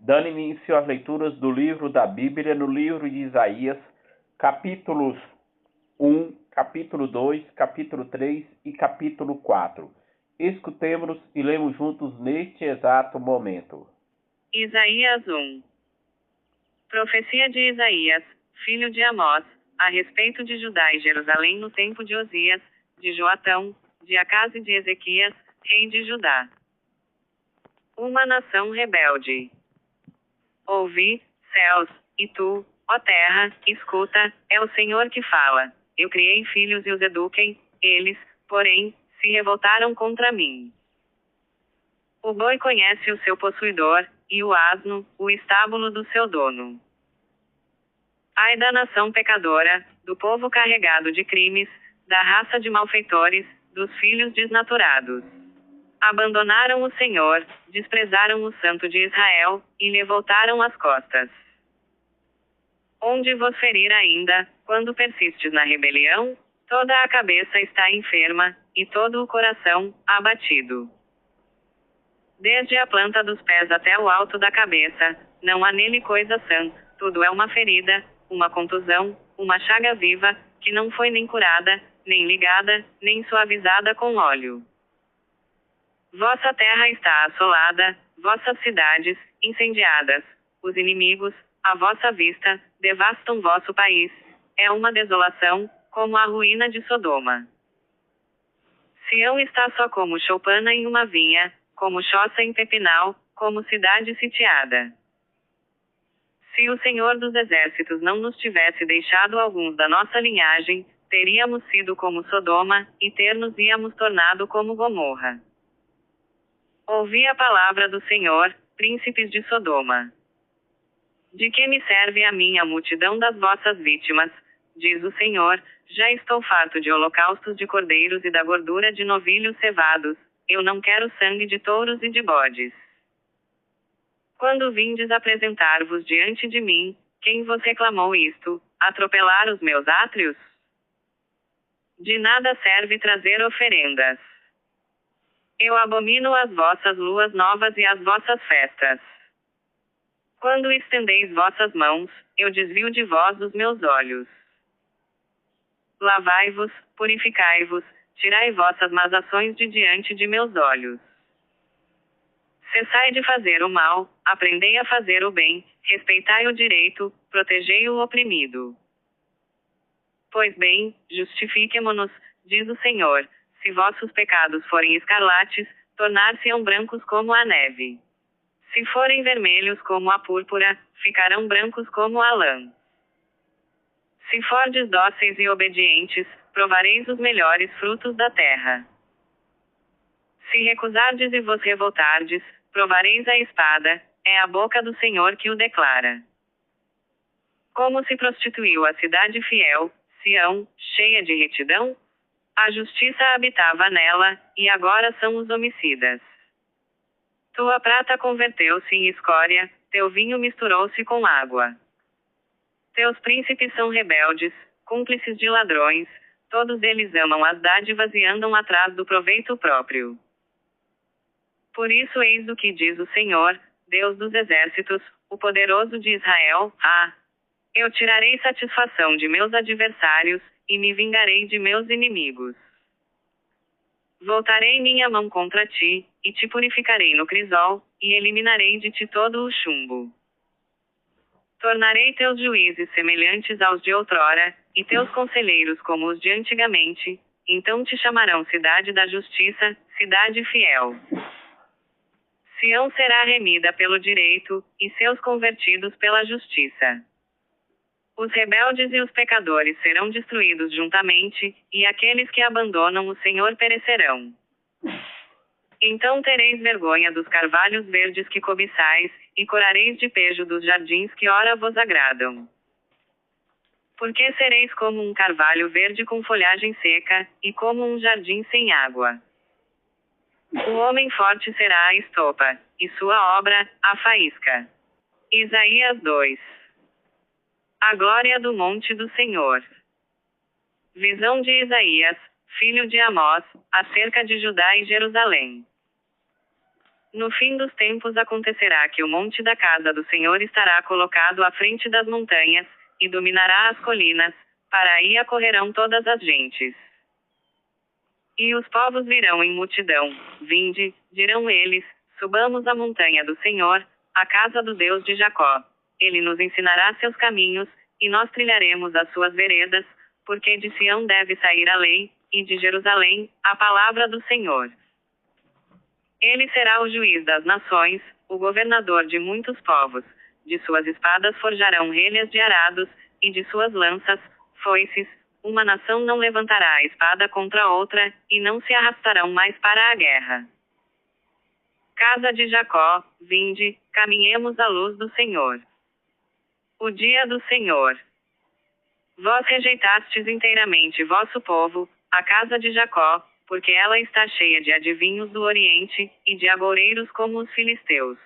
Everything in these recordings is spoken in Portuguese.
dando início às leituras do livro da Bíblia no livro de Isaías, capítulos 1, capítulo 2, capítulo 3 e capítulo 4. Escutemos e lemos juntos neste exato momento. Isaías 1. Profecia de Isaías, filho de Amós, a respeito de Judá e Jerusalém no tempo de Osias, de Joatão, de Acás e de Ezequias, rei de Judá. Uma nação rebelde. Ouvi, céus, e tu, ó terra, escuta, é o Senhor que fala. Eu criei filhos e os eduquei, eles, porém, se revoltaram contra mim. O boi conhece o seu possuidor, e o asno, o estábulo do seu dono. Ai da nação pecadora, do povo carregado de crimes, da raça de malfeitores, dos filhos desnaturados. Abandonaram o Senhor, desprezaram o Santo de Israel, e lhe voltaram as costas. Onde vos ferir ainda, quando persistes na rebelião? Toda a cabeça está enferma, e todo o coração, abatido. Desde a planta dos pés até o alto da cabeça, não há nele coisa sã, tudo é uma ferida, uma contusão, uma chaga viva, que não foi nem curada, nem ligada, nem suavizada com óleo. Vossa terra está assolada, vossas cidades, incendiadas, os inimigos, à vossa vista, devastam vosso país. É uma desolação, como a ruína de Sodoma. Sião está só como choupana em uma vinha, como choça em pepinal, como cidade sitiada. Se o Senhor dos Exércitos não nos tivesse deixado alguns da nossa linhagem, teríamos sido como Sodoma, e ter-nos-íamos tornado como Gomorra. Ouvi a palavra do Senhor, príncipes de Sodoma. De que me serve a mim a multidão das vossas vítimas, diz o Senhor, já estou farto de holocaustos de cordeiros e da gordura de novilhos cevados, eu não quero sangue de touros e de bodes. Quando vindes apresentar-vos diante de mim, quem vos reclamou isto, atropelar os meus átrios? De nada serve trazer oferendas. Eu abomino as vossas luas novas e as vossas festas. Quando estendeis vossas mãos, eu desvio de vós os meus olhos. Lavai-vos, purificai-vos, tirai vossas más ações de diante de meus olhos. Cessai de fazer o mal, aprendei a fazer o bem, respeitai o direito, protegei o oprimido. Pois bem, justifiquemo-nos, diz o Senhor, se vossos pecados forem escarlates, tornar-se-ão brancos como a neve. Se forem vermelhos como a púrpura, ficarão brancos como a lã. Se fordes dóceis e obedientes, provareis os melhores frutos da terra. Se recusardes e vos revoltardes, provareis a espada, é a boca do Senhor que o declara. Como se prostituiu a cidade fiel, Sião, cheia de retidão? A justiça habitava nela, e agora são os homicidas. Tua prata converteu-se em escória, teu vinho misturou-se com água. Teus príncipes são rebeldes, cúmplices de ladrões, todos eles amam as dádivas e andam atrás do proveito próprio. Por isso eis o que diz o Senhor, Deus dos exércitos, o poderoso de Israel, eu tirarei satisfação de meus adversários, e me vingarei de meus inimigos. Voltarei minha mão contra ti, e te purificarei no crisol, e eliminarei de ti todo o chumbo. Tornarei teus juízes semelhantes aos de outrora, e teus conselheiros como os de antigamente, então te chamarão cidade da justiça, cidade fiel. Sião será remida pelo direito, e seus convertidos pela justiça. Os rebeldes e os pecadores serão destruídos juntamente, e aqueles que abandonam o Senhor perecerão. Então tereis vergonha dos carvalhos verdes que cobiçais, e corareis de pejo dos jardins que ora vos agradam. Porque sereis como um carvalho verde com folhagem seca, e como um jardim sem água. O homem forte será a estopa, e sua obra, a faísca. Isaías 2. A glória do monte do Senhor. Visão de Isaías, filho de Amós, acerca de Judá e Jerusalém. No fim dos tempos acontecerá que o monte da casa do Senhor estará colocado à frente das montanhas, e dominará as colinas, para aí acorrerão todas as gentes. E os povos virão em multidão, vinde, dirão eles, subamos a montanha do Senhor, a casa do Deus de Jacó. Ele nos ensinará seus caminhos, e nós trilharemos as suas veredas, porque de Sião deve sair a lei, e de Jerusalém, a palavra do Senhor. Ele será o juiz das nações, o governador de muitos povos. De suas espadas forjarão relhas de arados, e de suas lanças, foices. Uma nação não levantará a espada contra outra, e não se arrastarão mais para a guerra. Casa de Jacó, vinde, caminhemos à luz do Senhor. O dia do Senhor. Vós rejeitastes inteiramente vosso povo, a casa de Jacó, porque ela está cheia de adivinhos do Oriente, e de agoureiros como os filisteus.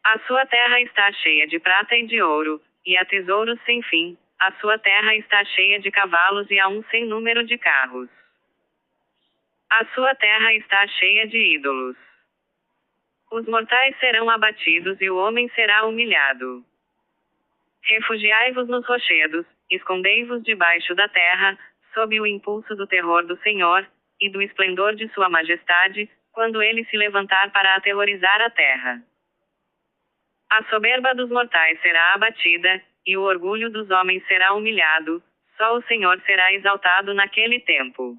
A sua terra está cheia de prata e de ouro, e há tesouros sem fim, a sua terra está cheia de cavalos e há um sem número de carros. A sua terra está cheia de ídolos. Os mortais serão abatidos e o homem será humilhado. Refugiai-vos nos rochedos, escondei-vos debaixo da terra, sob o impulso do terror do Senhor, e do esplendor de sua majestade, quando ele se levantar para aterrorizar a terra. A soberba dos mortais será abatida, e o orgulho dos homens será humilhado, só o Senhor será exaltado naquele tempo.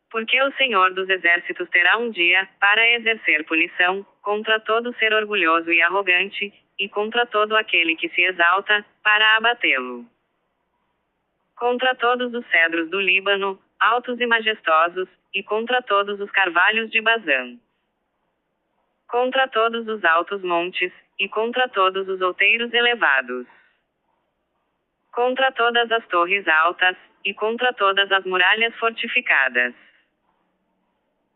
Porque o Senhor dos exércitos terá um dia, para exercer punição, contra todo ser orgulhoso e arrogante, e contra todo aquele que se exalta, para abatê-lo. Contra todos os cedros do Líbano, altos e majestosos, e contra todos os carvalhos de Bazã. Contra todos os altos montes, e contra todos os outeiros elevados. Contra todas as torres altas, e contra todas as muralhas fortificadas.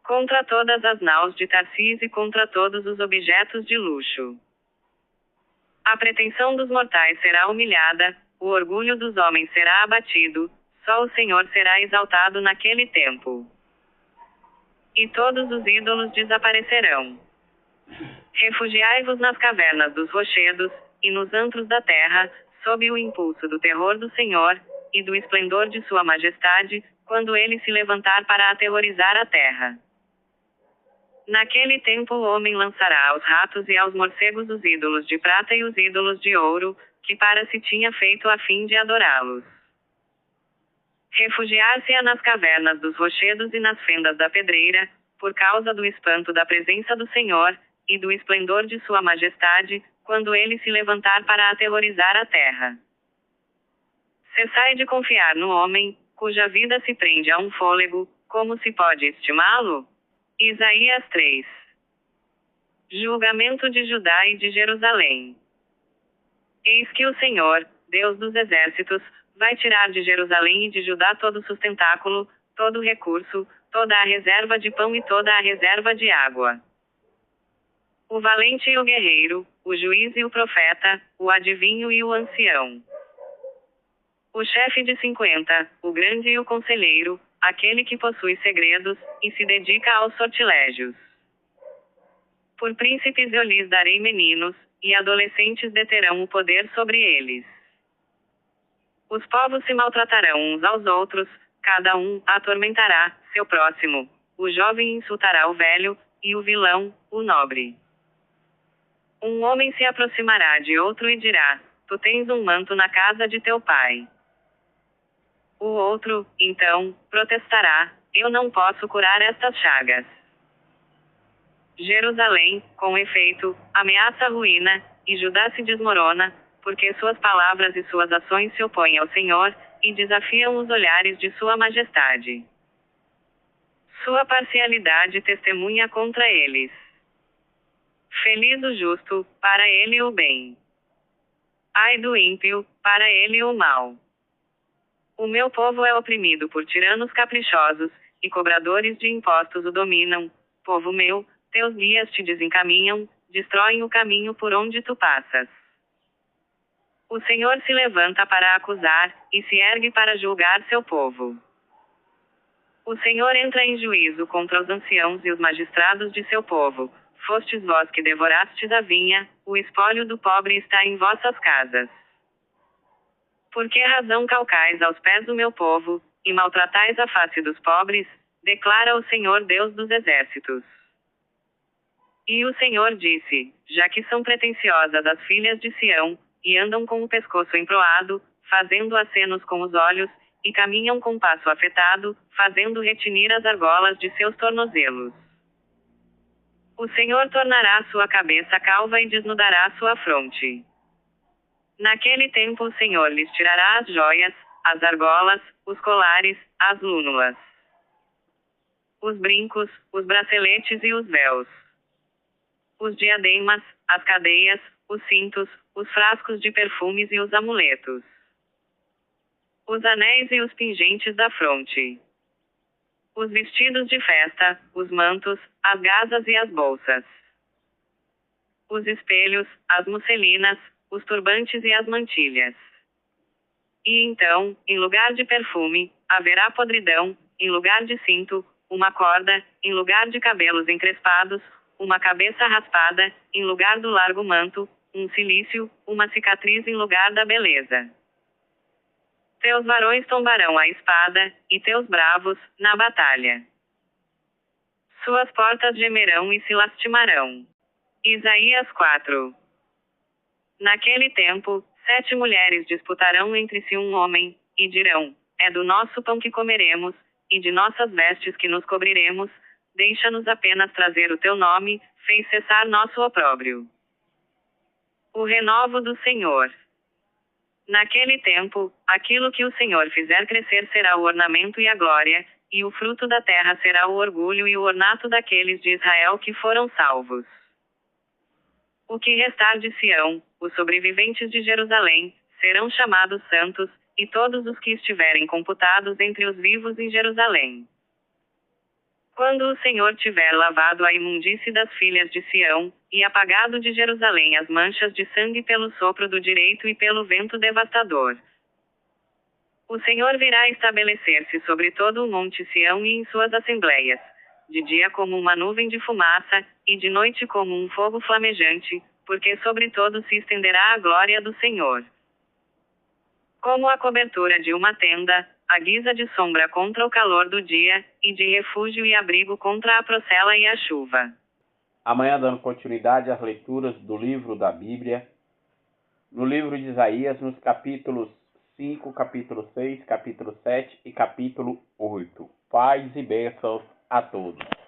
Contra todas as naus de Tarsis e contra todos os objetos de luxo. A pretensão dos mortais será humilhada, o orgulho dos homens será abatido, só o Senhor será exaltado naquele tempo. E todos os ídolos desaparecerão. Refugiai-vos nas cavernas dos rochedos, e nos antros da terra, sob o impulso do terror do Senhor, e do esplendor de sua majestade, quando ele se levantar para aterrorizar a terra. Naquele tempo o homem lançará aos ratos e aos morcegos os ídolos de prata e os ídolos de ouro, que para si tinha feito a fim de adorá-los. Refugiar-se-á nas cavernas dos rochedos e nas fendas da pedreira, por causa do espanto da presença do Senhor, e do esplendor de sua majestade, quando ele se levantar para aterrorizar a terra. Cessai de confiar no homem, cuja vida se prende a um fôlego, como se pode estimá-lo? Isaías 3. Julgamento de Judá e de Jerusalém. Eis que o Senhor, Deus dos exércitos, vai tirar de Jerusalém e de Judá todo o sustentáculo, todo o recurso, toda a reserva de pão e toda a reserva de água. O valente e o guerreiro, o juiz e o profeta, o adivinho e o ancião. O chefe de 50, o grande e o conselheiro, aquele que possui segredos, e se dedica aos sortilégios. Por príncipes eu lhes darei meninos, e adolescentes deterão o poder sobre eles. Os povos se maltratarão uns aos outros, cada um atormentará seu próximo. O jovem insultará o velho, e o vilão, o nobre. Um homem se aproximará de outro e dirá: tu tens um manto na casa de teu pai. O outro, então, protestará: eu não posso curar estas chagas. Jerusalém, com efeito, ameaça a ruína, e Judá se desmorona, porque suas palavras e suas ações se opõem ao Senhor, e desafiam os olhares de sua majestade. Sua parcialidade testemunha contra eles. Feliz o justo, para ele o bem. Ai do ímpio, para ele o mal. O meu povo é oprimido por tiranos caprichosos, e cobradores de impostos o dominam. Povo meu, teus guias te desencaminham, destroem o caminho por onde tu passas. O Senhor se levanta para acusar, e se ergue para julgar seu povo. O Senhor entra em juízo contra os anciãos e os magistrados de seu povo. Fostes vós que devorastes a vinha, o espólio do pobre está em vossas casas. Por que razão calcais aos pés do meu povo, e maltratais a face dos pobres? Declara o Senhor Deus dos exércitos. E o Senhor disse: já que são pretensiosas as filhas de Sião, e andam com o pescoço emproado, fazendo acenos com os olhos, e caminham com passo afetado, fazendo retinir as argolas de seus tornozelos. O Senhor tornará sua cabeça calva e desnudará sua fronte. Naquele tempo o Senhor lhes tirará as joias, as argolas, os colares, as lúnulas, os brincos, os braceletes e os véus, os diademas, as cadeias, os cintos, os frascos de perfumes e os amuletos, os anéis e os pingentes da fronte, os vestidos de festa, os mantos, as gasas e as bolsas, os espelhos, as musselinas, os turbantes e as mantilhas. E então, em lugar de perfume, haverá podridão, em lugar de cinto, uma corda, em lugar de cabelos encrespados, uma cabeça raspada, em lugar do largo manto, um cilício, uma cicatriz em lugar da beleza. Teus varões tombarão a espada, e teus bravos, na batalha. Suas portas gemerão e se lastimarão. Isaías 4. Naquele tempo, 7 mulheres disputarão entre si um homem, e dirão: é do nosso pão que comeremos, e de nossas vestes que nos cobriremos, deixa-nos apenas trazer o teu nome, fez cessar nosso opróbrio. O renovo do Senhor. Naquele tempo, aquilo que o Senhor fizer crescer será o ornamento e a glória, e o fruto da terra será o orgulho e o ornato daqueles de Israel que foram salvos. O que restar de Sião, os sobreviventes de Jerusalém, serão chamados santos, e todos os que estiverem computados entre os vivos em Jerusalém. Quando o Senhor tiver lavado a imundície das filhas de Sião, e apagado de Jerusalém as manchas de sangue pelo sopro do direito e pelo vento devastador, o Senhor virá estabelecer-se sobre todo o monte Sião e em suas assembleias, de dia como uma nuvem de fumaça, e de noite como um fogo flamejante, porque sobre todo se estenderá a glória do Senhor. Como a cobertura de uma tenda, a guisa de sombra contra o calor do dia, e de refúgio e abrigo contra a procela e a chuva. Amanhã, dando continuidade às leituras do livro da Bíblia, no livro de Isaías, nos capítulos 5, capítulo 6, capítulo 7 e capítulo 8. Paz e bênçãos a todos.